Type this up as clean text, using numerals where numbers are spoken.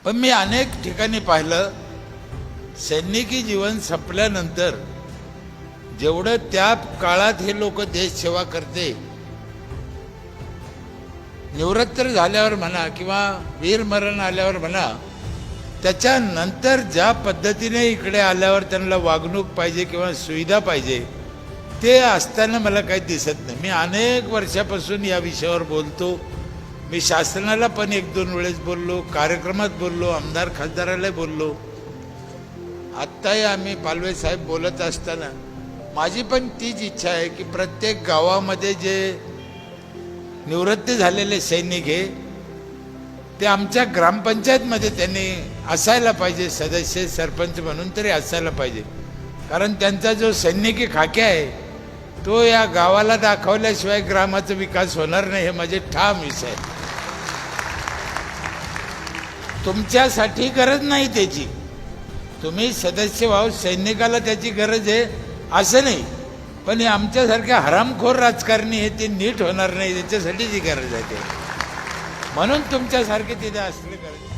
पण मी अनेक ठिकाणी पाहिलं, सैनिकी जीवन संपल्यानंतर जेवढं त्या काळात हे लोक देश सेवा करते, निवृत्त झाल्यावर म्हणा किंवा वीरमरण आल्यावर म्हणा, त्याच्यानंतर ज्या पद्धतीने इकडे आल्यावर त्यांना वागणूक पाहिजे किंवा सुविधा पाहिजे ते असताना मला काही दिसत नाही. मी अनेक वर्षापासून या विषयावर बोलतो. मी शासनाला पण 1-2 वेळेस बोललो, कार्यक्रमात बोललो, आमदार खासदाराला बोललो. आत्ताही आम्ही पालवे साहेब बोलत असताना माझी पण तीच इच्छा आहे की प्रत्येक गावामध्ये जे निवृत्त झालेले सैनिक आहे ते आमच्या ग्रामपंचायतमध्ये त्यांनी असायला पाहिजे, सदस्य सरपंच म्हणून तरी असायला पाहिजे. कारण त्यांचा जो सैनिकी खाक्या आहे तो या गावाला दाखवल्याशिवाय ग्रामाचा विकास होणार नाही, हे माझे ठाम विषय आहे. तुमच्यासाठी गरज नाही त्याची, तुम्ही सदस्य व्हाव, सैनिकाला त्याची गरज आहे असं नाही, पण हे आमच्यासारख्या हरामखोर राजकारणी हे ते नीट होणार नाही, त्याच्यासाठी जी गरज आहे ते, म्हणून तुमच्यासारखे तिथे असले गरज.